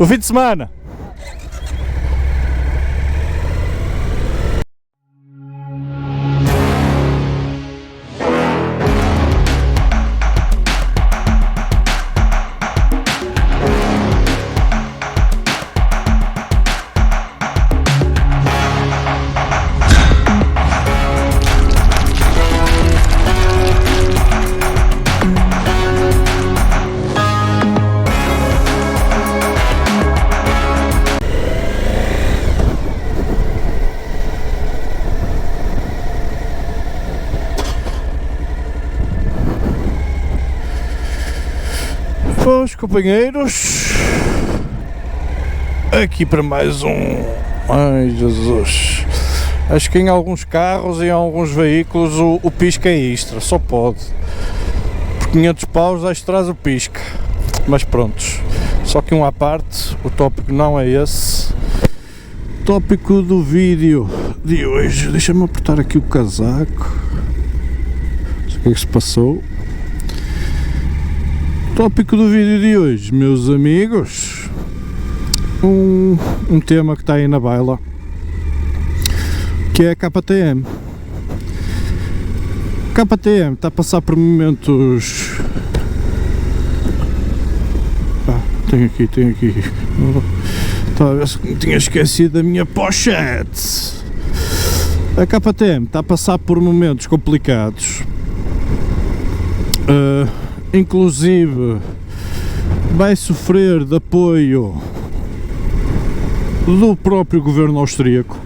O fim de semana. Pois, companheiros, aqui para mais um. Ai Jesus, acho que em alguns carros e em alguns veículos o pisca é extra, só pode. Por 500 paus acho que traz o pisca, mas prontos, só que um à parte, o tópico não é esse. Tópico do vídeo de hoje, deixa-me apertar aqui o casaco, não sei o que é que se passou. Tópico do vídeo de hoje, meus amigos, um tema que está aí na baila, que é a KTM. KTM está a passar por momentos... Tenho aqui. Estava a ver se me tinha esquecido da minha pochete. A KTM está a passar por momentos complicados. Inclusive vai sofrer de apoio do próprio governo austríaco.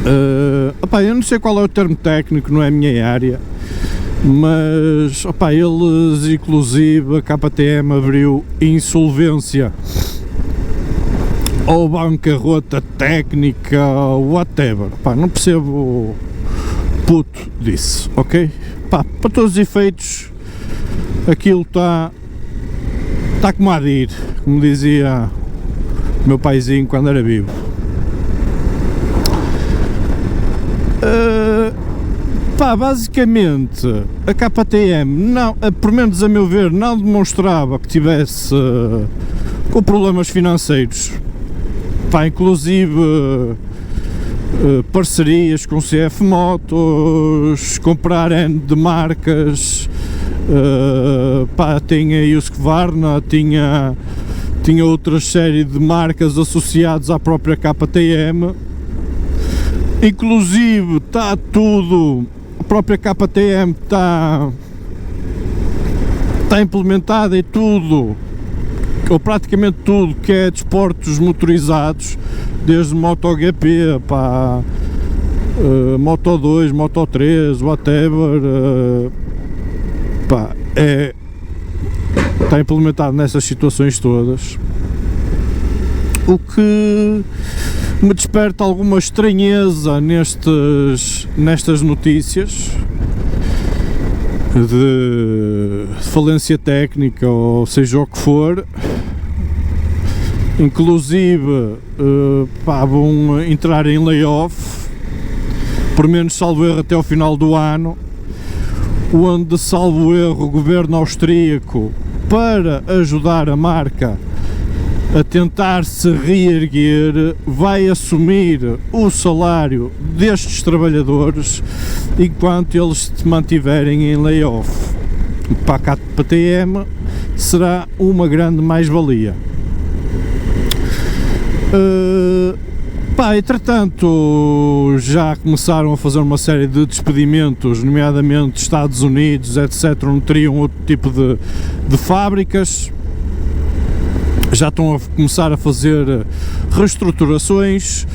Eu não sei qual é o termo técnico, não é a minha área, mas eles, inclusive a KTM abriu insolvência ou bancarrota técnica, whatever. Não percebo puto disso, ok? Para todos os efeitos, aquilo está como a de ir, como dizia o meu paizinho quando era vivo. Basicamente, a KTM, não, por menos a meu ver, não demonstrava que tivesse com problemas financeiros. Inclusive... parcerias com CF Motos, comprar N de marcas, tinha a Husqvarna, tinha outra série de marcas associadas à própria KTM, inclusive está tudo, a própria KTM está implementada em tudo, ou praticamente tudo que é desportos motorizados, desde MotoGP, Moto 2, Moto 3, whatever, está implementado nessas situações todas, o que me desperta alguma estranheza nestas notícias de falência técnica, ou seja o que for. Inclusive vão entrar em layoff, por menos salvo erro até ao final do ano, onde, salvo erro, o governo austríaco, para ajudar a marca a tentar se reerguer, vai assumir o salário destes trabalhadores enquanto eles se mantiverem em layoff. Para a KTM será uma grande mais-valia. Entretanto, já começaram a fazer uma série de despedimentos, nomeadamente Estados Unidos, etc. Não teriam outro tipo de fábricas, já estão a começar a fazer reestruturações,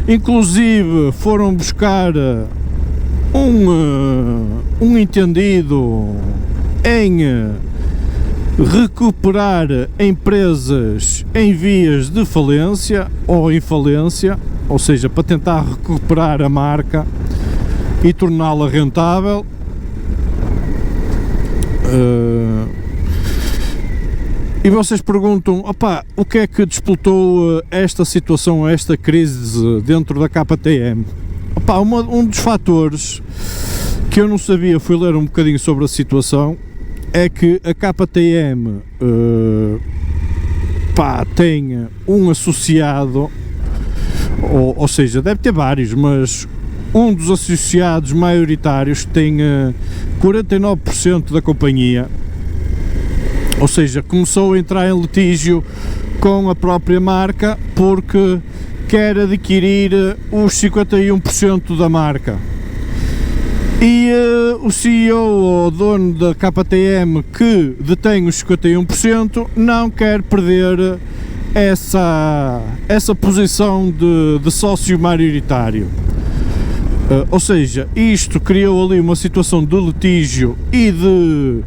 inclusive foram buscar um entendido em recuperar empresas em vias de falência ou em falência, ou seja, para tentar recuperar a marca e torná-la rentável. E vocês perguntam, o que é que disputou esta situação, esta crise dentro da KTM? Um dos fatores que eu não sabia, fui ler um bocadinho sobre a situação, é que a KTM pá, tem um associado, ou seja, deve ter vários, mas um dos associados maioritários tem 49% da companhia, ou seja, começou a entrar em litígio com a própria marca porque quer adquirir os 51% da marca. E o CEO ou dono da KTM, que detém os 51%, não quer perder essa posição de sócio maioritário. Ou seja, isto criou ali uma situação de litígio e de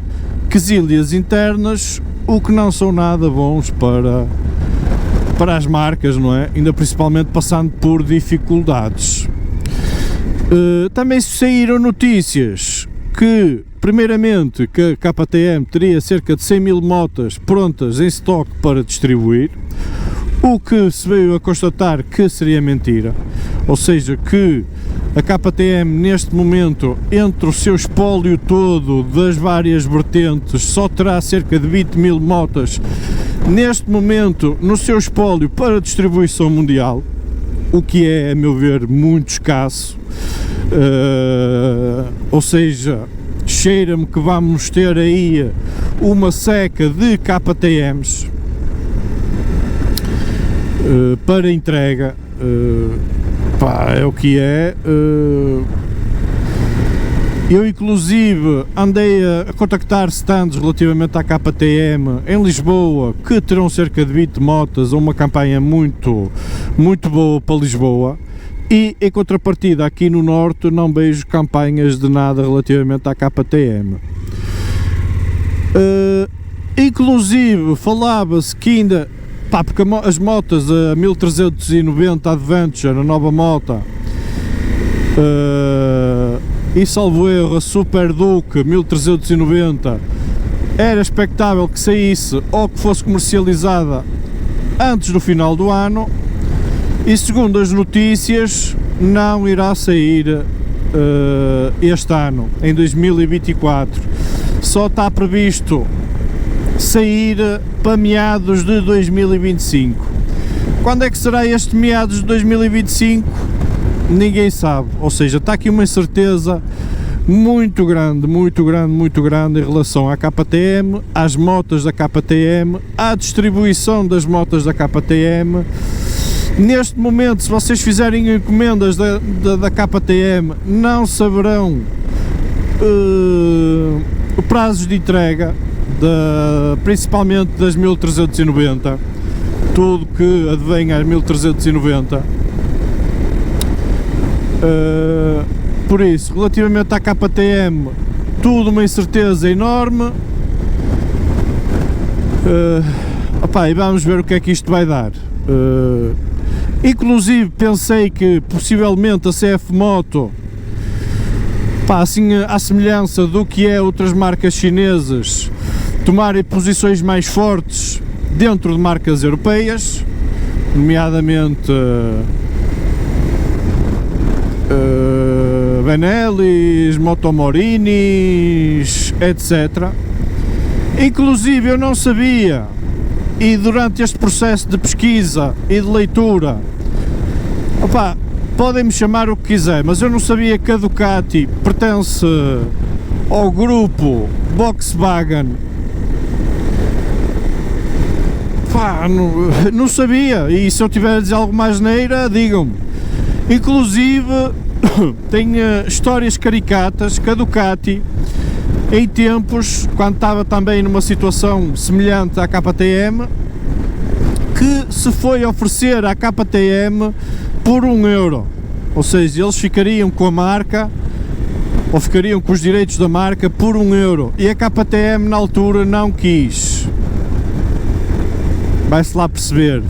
quesílias internas, o que não são nada bons para as marcas, não é? Ainda principalmente passando por dificuldades. Também saíram notícias que, primeiramente, que a KTM teria cerca de 100 mil motas prontas em estoque para distribuir, o que se veio a constatar que seria mentira, ou seja, que a KTM neste momento, entre o seu espólio todo das várias vertentes, só terá cerca de 20 mil motas neste momento no seu espólio para distribuição mundial, o que é, a meu ver, muito escasso. Ou seja, cheira-me que vamos ter aí uma seca de KTMs para entrega. Pá, é o que é. Eu inclusive andei a contactar stands relativamente à KTM em Lisboa, que terão cerca de 20 motas, uma campanha muito boa para Lisboa, e em contrapartida aqui no Norte não vejo campanhas de nada relativamente à KTM. Inclusive falava-se que ainda, pá, porque as motas, a 1390 Adventure, a nova moto, e salvo erro a Super Duke 1390, era expectável que saísse ou que fosse comercializada antes do final do ano, e segundo as notícias não irá sair este ano, em 2024, só está previsto sair para meados de 2025. Quando é que será este meados de 2025? Ninguém sabe, ou seja, está aqui uma incerteza muito grande em relação à KTM, às motas da KTM, à distribuição das motas da KTM. Neste momento, se vocês fizerem encomendas da KTM, não saberão prazos de entrega, principalmente das 1390, tudo que advém às 1390. Por isso, relativamente à KTM, tudo uma incerteza enorme. E vamos ver o que é que isto vai dar. Inclusive pensei que possivelmente a CF Moto, pá, assim à semelhança do que é outras marcas chinesas, tomarem posições mais fortes dentro de marcas europeias, nomeadamente Benellis, Motomorinis, etc. Inclusive eu não sabia, e durante este processo de pesquisa e de leitura, podem-me chamar o que quiser, mas eu não sabia que a Ducati pertence ao grupo Volkswagen. Não sabia, e se eu tiver a dizer algo mais neira, digam-me. Inclusive tem histórias caricatas que a Ducati, em tempos, quando estava também numa situação semelhante à KTM, que se foi oferecer à KTM por €1, ou seja, eles ficariam com a marca, ou ficariam com os direitos da marca por €1, e a KTM na altura não quis. Vai-se lá perceber.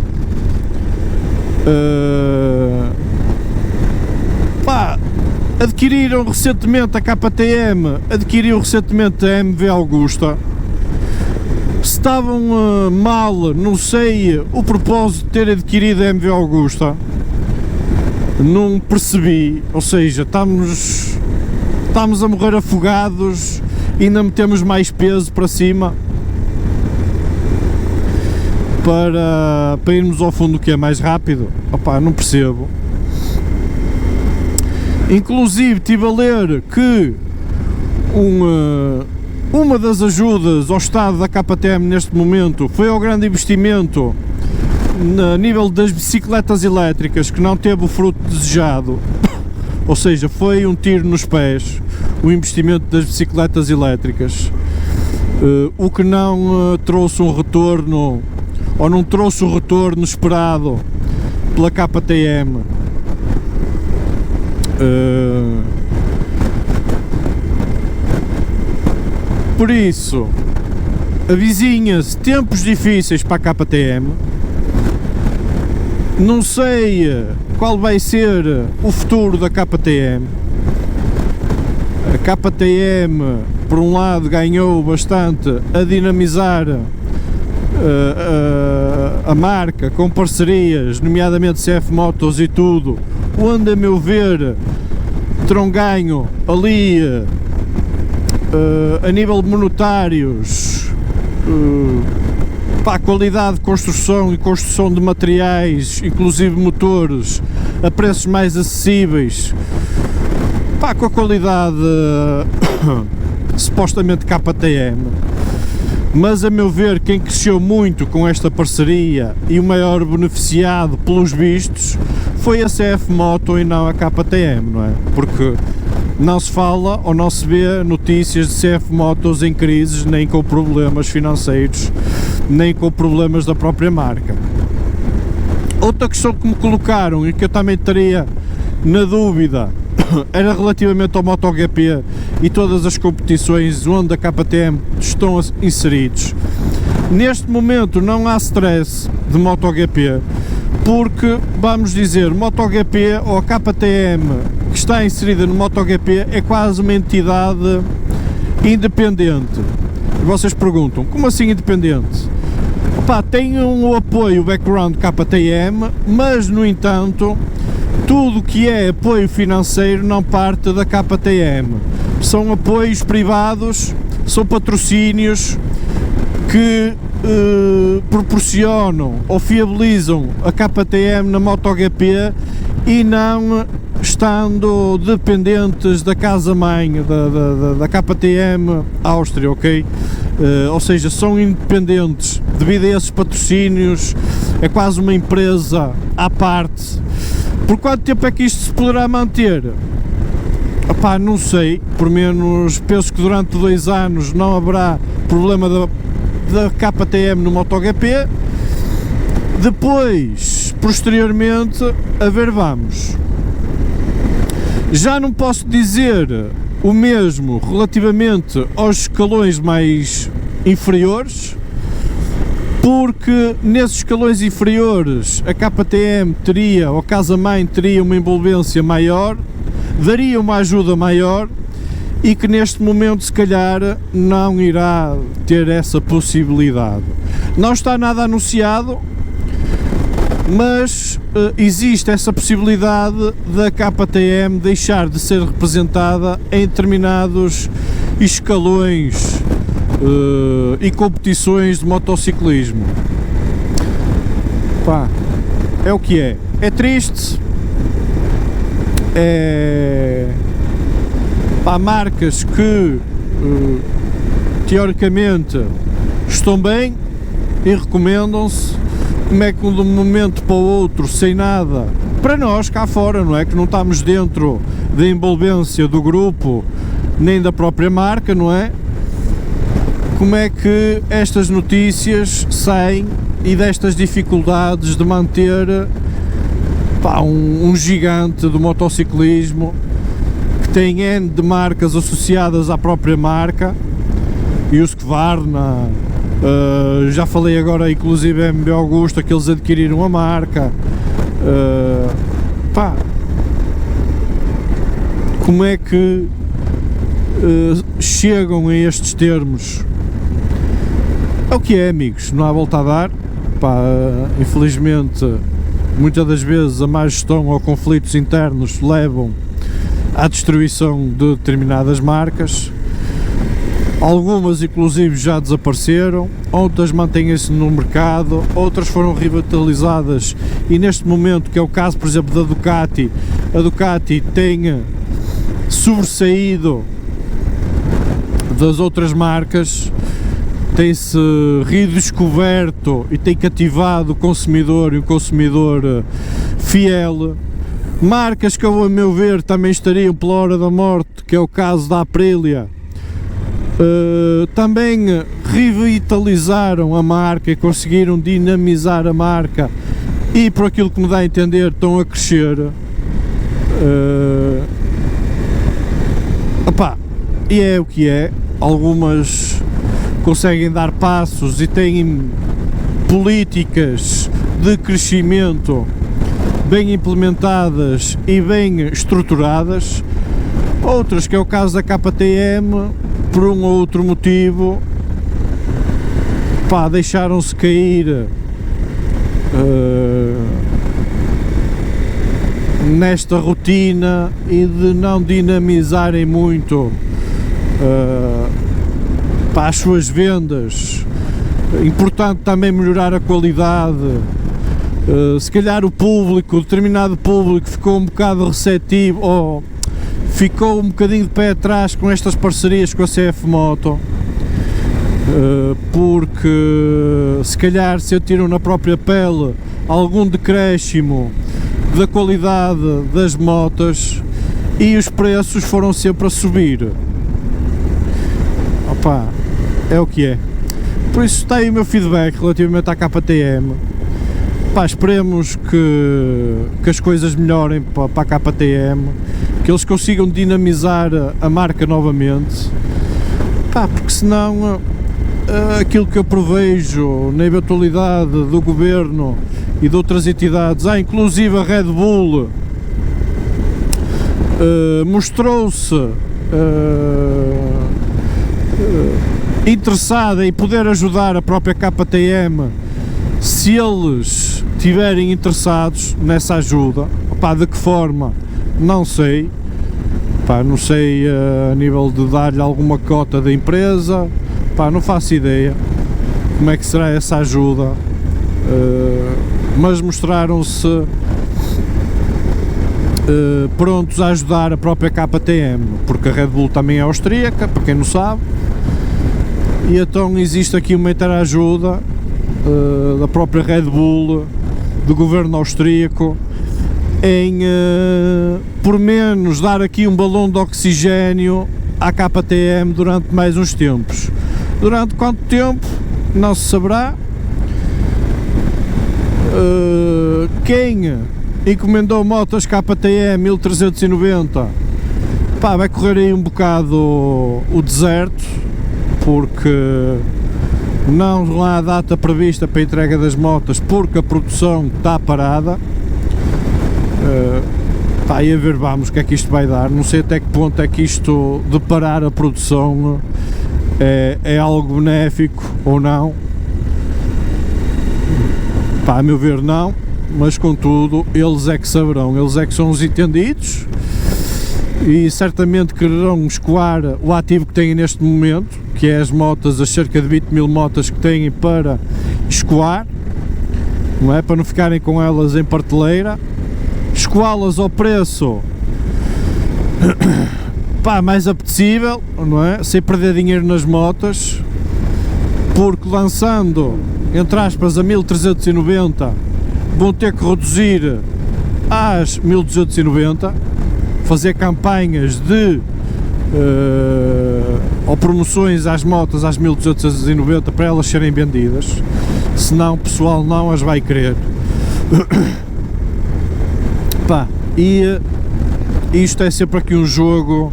Adquiriram recentemente a KTM, adquiriu recentemente a MV Augusta. Se estavam mal, não sei o propósito de ter adquirido a MV Augusta, não percebi, ou seja, estamos a morrer afogados e ainda metemos mais peso para cima. para irmos ao fundo, que é mais rápido. Opá, não percebo. Inclusive estive a ler que uma das ajudas ao Estado da KTM neste momento foi ao grande investimento a nível das bicicletas elétricas, que não teve o fruto desejado, ou seja, foi um tiro nos pés o investimento das bicicletas elétricas, o que não trouxe um retorno, ou não trouxe o retorno esperado pela KTM. Por isso, avizinha-se tempos difíceis para a KTM. Não sei qual vai ser o futuro da KTM. A KTM, por um lado, ganhou bastante a dinamizar a marca com parcerias, nomeadamente CF Motos e tudo, onde, a meu ver, terão ganho ali a nível de monetários, a qualidade de construção e construção de materiais, inclusive motores, a preços mais acessíveis, com a qualidade supostamente KTM. Mas, a meu ver, quem cresceu muito com esta parceria e o maior beneficiado pelos vistos foi a CF Moto e não a KTM, não é? Porque não se fala ou não se vê notícias de CF Motos em crises, nem com problemas financeiros, nem com problemas da própria marca. Outra questão que me colocaram e que eu também estaria na dúvida era relativamente ao MotoGP e todas as competições onde a KTM estão inseridos. Neste momento não há stress de MotoGP, porque, vamos dizer, MotoGP ou a KTM que está inserida no MotoGP é quase uma entidade independente. E vocês perguntam, como assim independente? Tem um apoio, background KTM, mas, no entanto, tudo que é apoio financeiro não parte da KTM. São apoios privados, são patrocínios que proporcionam ou fiabilizam a KTM na MotoGP e não estando dependentes da casa-mãe da KTM Áustria, ok? Ou seja, são independentes devido a esses patrocínios, é quase uma empresa à parte. Por quanto tempo é que isto se poderá manter? Não sei, por menos penso que durante 2 anos não haverá problema da KTM no MotoGP. Depois, posteriormente, a ver, vamos. Já não posso dizer o mesmo relativamente aos escalões mais inferiores, porque nesses escalões inferiores a KTM teria, ou a casa-mãe teria uma envolvência maior, daria uma ajuda maior e que neste momento se calhar não irá ter essa possibilidade. Não está nada anunciado, mas existe essa possibilidade da KTM deixar de ser representada em determinados escalões e competições de motociclismo. É o que é. É triste. Há marcas que teoricamente estão bem e recomendam-se. Como é que de um momento para o outro, sem nada, para nós cá fora, não é? Que não estamos dentro da envolvência do grupo nem da própria marca, não é? Como é que estas notícias saem e destas dificuldades de manter um gigante do motociclismo que tem N de marcas associadas à própria marca, e Husqvarna, já falei agora inclusive MB Augusta, que eles adquiriram a marca. Como é que chegam a estes termos? É o que é, amigos, não há volta a dar. Infelizmente, muitas das vezes a má gestão ou conflitos internos levam à destruição de determinadas marcas. Algumas inclusive já desapareceram, outras mantêm-se no mercado, outras foram revitalizadas e neste momento, que é o caso por exemplo da Ducati, a Ducati tem sobressaído das outras marcas, tem-se redescoberto e tem cativado o consumidor e o consumidor fiel. Marcas que, a meu ver, também estariam pela hora da morte, que é o caso da Aprilia, também revitalizaram a marca e conseguiram dinamizar a marca e, por aquilo que me dá a entender, estão a crescer. E é o que é. Algumas conseguem dar passos e têm políticas de crescimento bem implementadas e bem estruturadas, outras, que é o caso da KTM, por um ou outro motivo, deixaram-se cair nesta rotina e de não dinamizarem muito as suas vendas. Importante também melhorar a qualidade. Se calhar o público, determinado público, ficou um bocado receptivo ou ficou um bocadinho de pé atrás com estas parcerias com a CF Moto, porque se calhar sentiram na própria pele algum decréscimo da qualidade das motas e os preços foram sempre a subir. É o que é. Por isso está aí o meu feedback relativamente à KTM. Esperemos que as coisas melhorem para a KTM, que eles consigam dinamizar a marca novamente, porque senão aquilo que eu prevejo na eventualidade do governo e de outras entidades, inclusive a Red Bull, mostrou-se interessada em poder ajudar a própria KTM se eles estiverem interessados nessa ajuda. De que forma? Não sei. Não sei a nível de dar-lhe alguma cota da empresa, não faço ideia como é que será essa ajuda, mas mostraram-se prontos a ajudar a própria KTM, porque a Red Bull também é austríaca, para quem não sabe, e então existe aqui uma interajuda da própria Red Bull, do governo austríaco, em por menos dar aqui um balão de oxigênio à KTM durante mais uns tempos. Durante quanto tempo não se saberá. Quem encomendou motas KTM 1390 vai correr aí um bocado o deserto, porque não há data prevista para a entrega das motas, porque a produção está parada. E a ver, vamos, o que é que isto vai dar. Não sei até que ponto é que isto de parar a produção é algo benéfico ou não. A meu ver não, mas contudo eles é que saberão, eles é que são os entendidos e certamente quererão escoar o ativo que têm neste momento, que é as motas, as cerca de 20 mil motas que têm para escoar, não é? Para não ficarem com elas em prateleira, escoá-las ao preço mais apetecível, não é? Sem perder dinheiro nas motas, porque lançando, entre aspas, a 1390, vão ter que reduzir às 1290, fazer campanhas de ou promoções às motas às 1290 para elas serem vendidas, senão o pessoal não as vai querer. E isto é sempre aqui um jogo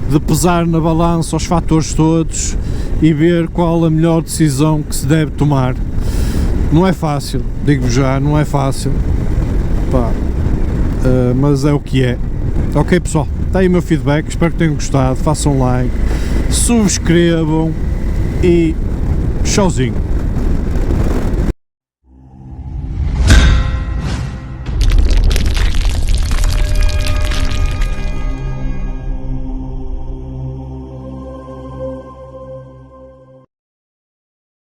de pesar na balança os fatores todos e ver qual a melhor decisão que se deve tomar. Não é fácil, digo já, não é fácil, mas é o que é. Ok, pessoal, está aí o meu feedback, espero que tenham gostado, façam like, subscrevam e tchauzinho.